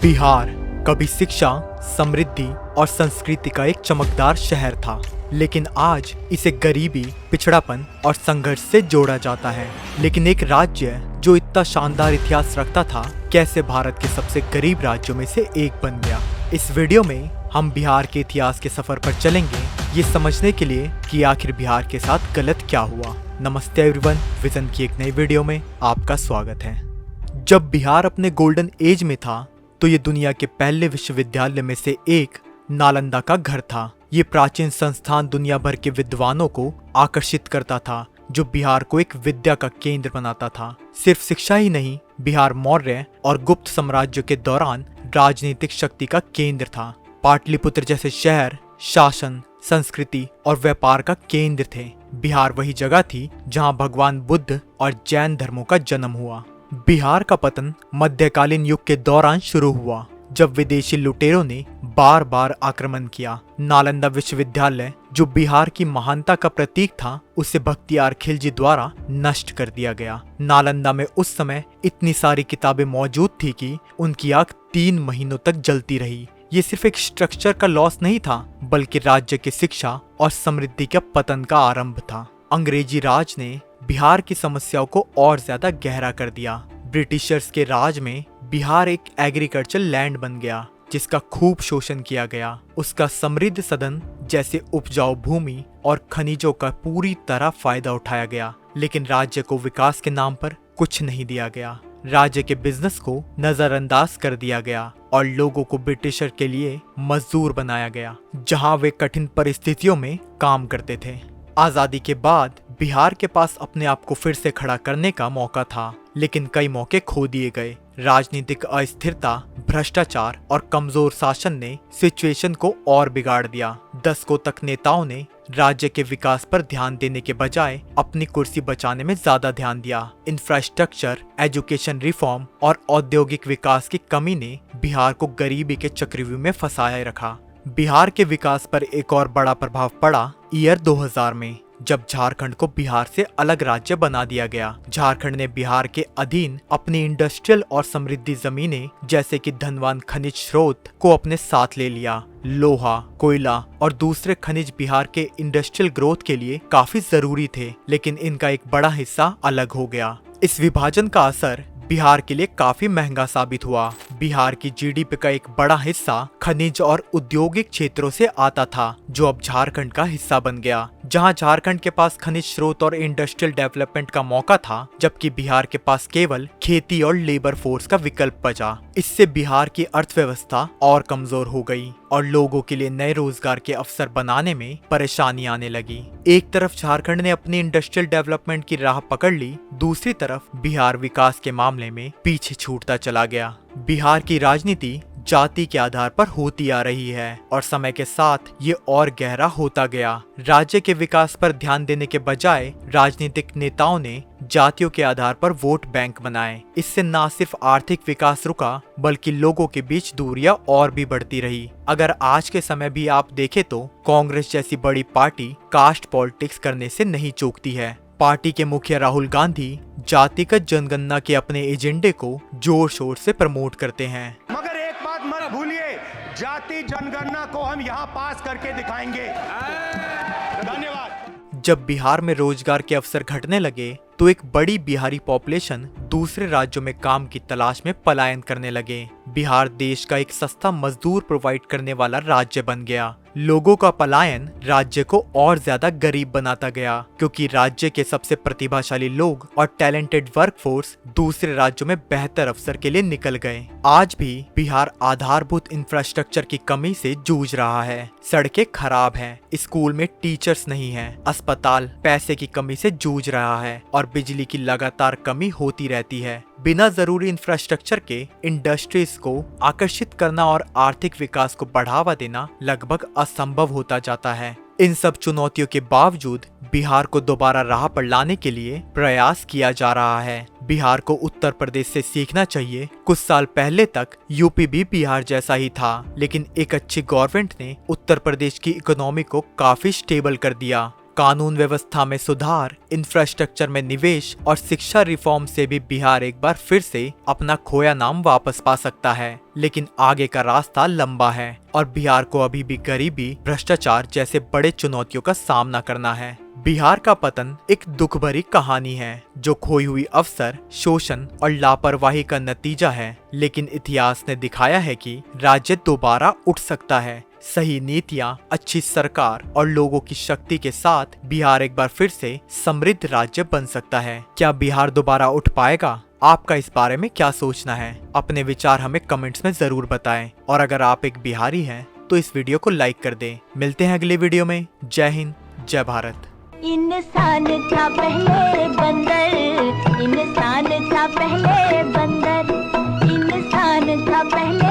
बिहार कभी शिक्षा, समृद्धि और संस्कृति का एक चमकदार शहर था, लेकिन आज इसे गरीबी, पिछड़ापन और संघर्ष से जोड़ा जाता है। लेकिन एक राज्य जो इतना शानदार इतिहास रखता था, कैसे भारत के सबसे गरीब राज्यों में से एक बन गया। इस वीडियो में हम बिहार के इतिहास के सफर पर चलेंगे, ये समझने के लिए कि आखिर बिहार के साथ गलत क्या हुआ। नमस्ते एवरीवन, विजन की एक नई वीडियो में आपका स्वागत है। जब बिहार अपने गोल्डन एज में था तो ये दुनिया के पहले विश्वविद्यालय में से एक नालंदा का घर था। ये प्राचीन संस्थान दुनिया भर के विद्वानों को आकर्षित करता था, जो बिहार को एक विद्या का केंद्र बनाता था। सिर्फ शिक्षा ही नहीं, बिहार मौर्य और गुप्त साम्राज्य के दौरान राजनीतिक शक्ति का केंद्र था। पाटलिपुत्र जैसे शहर शासन, संस्कृति और व्यापार का केंद्र थे। बिहार वही जगह थी जहां भगवान बुद्ध और जैन धर्मों का जन्म हुआ। बिहार का पतन मध्यकालीन युग के दौरान शुरू हुआ, जब विदेशी लुटेरों ने बार बार आक्रमण किया। नालंदा विश्वविद्यालय, जो बिहार की महानता का प्रतीक था, उसे बख्तियार खिलजी द्वारा नष्ट कर दिया गया। नालंदा में उस समय इतनी सारी किताबें मौजूद थी कि उनकी आग 3 महीनों तक जलती रही। ये सिर्फ एक स्ट्रक्चर का लॉस नहीं था, बल्कि राज्य की शिक्षा और समृद्धि का पतन का आरंभ था। अंग्रेजी राज ने बिहार की समस्याओं को और ज्यादा गहरा कर दिया। ब्रिटिशर्स के राज में बिहार एक एग्रीकल्चर लैंड बन गया, जिसका खूब शोषण किया गया। उसका समृद्ध सदन जैसे उपजाऊ भूमि और खनिजों का पूरी तरह फायदा उठाया गया, लेकिन राज्य को विकास के नाम पर कुछ नहीं दिया गया। राज्य के बिजनेस को नजरअंदाज कर दिया गया और लोगों को ब्रिटिशर के लिए मजदूर बनाया गया, जहां वे कठिन परिस्थितियों में काम करते थे। आजादी के बाद बिहार के पास अपने आप को फिर से खड़ा करने का मौका था, लेकिन कई मौके खो दिए गए। राजनीतिक अस्थिरता, भ्रष्टाचार और कमजोर शासन ने सिचुएशन को और बिगाड़ दिया। दशकों तक नेताओं ने राज्य के विकास पर ध्यान देने के बजाय अपनी कुर्सी बचाने में ज्यादा ध्यान दिया। इंफ्रास्ट्रक्चर, एजुकेशन रिफॉर्म और औद्योगिक विकास की कमी ने बिहार को गरीबी के चक्रव्यूह में फंसाए रखा। बिहार के विकास पर एक और बड़ा प्रभाव पड़ा ईयर 2000 में, जब झारखंड को बिहार से अलग राज्य बना दिया गया। झारखंड ने बिहार के अधीन अपनी इंडस्ट्रियल और समृद्धि जमीनें, जैसे कि धनवान खनिज स्रोत, को अपने साथ ले लिया। लोहा, कोयला और दूसरे खनिज बिहार के इंडस्ट्रियल ग्रोथ के लिए काफी जरूरी थे, लेकिन इनका एक बड़ा हिस्सा अलग हो गया। इस विभाजन का असर बिहार के लिए काफी महंगा साबित हुआ। बिहार की जीडीपी का एक बड़ा हिस्सा खनिज और औद्योगिक क्षेत्रों से आता था, जो अब झारखंड का हिस्सा बन गया। जहां झारखंड के पास खनिज स्रोत और इंडस्ट्रियल डेवलपमेंट का मौका था, जबकि बिहार के पास केवल खेती और लेबर फोर्स का विकल्प बचा। इससे बिहार की अर्थव्यवस्था और कमजोर हो गई और लोगों के लिए नए रोजगार के अवसर बनाने में परेशानी आने लगी। एक तरफ झारखंड ने अपनी इंडस्ट्रियल डेवलपमेंट की राह पकड़ ली, दूसरी तरफ बिहार विकास के मामले में पीछे छूटता चला गया। बिहार की राजनीति जाति के आधार पर होती आ रही है और समय के साथ ये और गहरा होता गया। राज्य के विकास पर ध्यान देने के बजाय राजनीतिक नेताओं ने जातियों के आधार पर वोट बैंक बनाए। इससे न सिर्फ आर्थिक विकास रुका, बल्कि लोगों के बीच दूरियां और भी बढ़ती रही। अगर आज के समय भी आप देखें तो कांग्रेस जैसी बड़ी पार्टी कास्ट पॉलिटिक्स करने से नहीं चूकती है। पार्टी के मुखिया राहुल गांधी जातिगत जनगणना के अपने एजेंडे को जोर शोर से प्रमोट करते हैं। मगर एक बात मत भूलिए, जाति जनगणना को हम यहाँ पास करके दिखाएंगे। धन्यवाद। जब बिहार में रोजगार के अवसर घटने लगे, तो एक बड़ी बिहारी पॉपुलेशन दूसरे राज्यों में काम की तलाश में पलायन करने लगे। बिहार देश का एक सस्ता मजदूर प्रोवाइड करने वाला राज्य बन गया। लोगों का पलायन राज्य को और ज्यादा गरीब बनाता गया, क्योंकि राज्य के सबसे प्रतिभाशाली लोग और टैलेंटेड वर्कफोर्स दूसरे राज्यों में बेहतर अवसर के लिए निकल गए। आज भी बिहार आधारभूत इंफ्रास्ट्रक्चर की कमी से जूझ रहा है। सड़कें खराब हैं, स्कूल में टीचर्स नहीं हैं, अस्पताल पैसे की कमी से जूझ रहा है और बिजली की लगातार कमी होती रहती है। बिना जरूरी इंफ्रास्ट्रक्चर के इंडस्ट्रीज को आकर्षित करना और आर्थिक विकास को बढ़ावा देना लगभग असंभव होता जाता है। इन सब चुनौतियों के बावजूद बिहार को दोबारा राह पर लाने के लिए प्रयास किया जा रहा है। बिहार को उत्तर प्रदेश से सीखना चाहिए। कुछ साल पहले तक यूपी भी बिहार जैसा ही था, लेकिन एक अच्छी गवर्नमेंट ने उत्तर प्रदेश की इकोनॉमी को काफी स्टेबल कर दिया। कानून व्यवस्था में सुधार, इंफ्रास्ट्रक्चर में निवेश और शिक्षा रिफॉर्म से भी बिहार एक बार फिर से अपना खोया नाम वापस पा सकता है। लेकिन आगे का रास्ता लंबा है और बिहार को अभी भी गरीबी, भ्रष्टाचार जैसे बड़े चुनौतियों का सामना करना है। बिहार का पतन एक दुख भरी कहानी है जो खोई हुई अवसर, शोषण और लापरवाही का नतीजा है। लेकिन इतिहास ने दिखाया है कि राज्य दोबारा उठ सकता है। सही नीतियां, अच्छी सरकार और लोगों की शक्ति के साथ बिहार एक बार फिर से समृद्ध राज्य बन सकता है। क्या बिहार दोबारा उठ पाएगा? आपका इस बारे में क्या सोचना है? अपने विचार हमें कमेंट्स में जरूर बताएं। और अगर आप एक बिहारी हैं तो इस वीडियो को लाइक कर दें। मिलते हैं अगले वीडियो में। जय हिंद, जय भारत। इंसान था पहले बंदर, इंसान था पहले बंदर, इंसान था पहले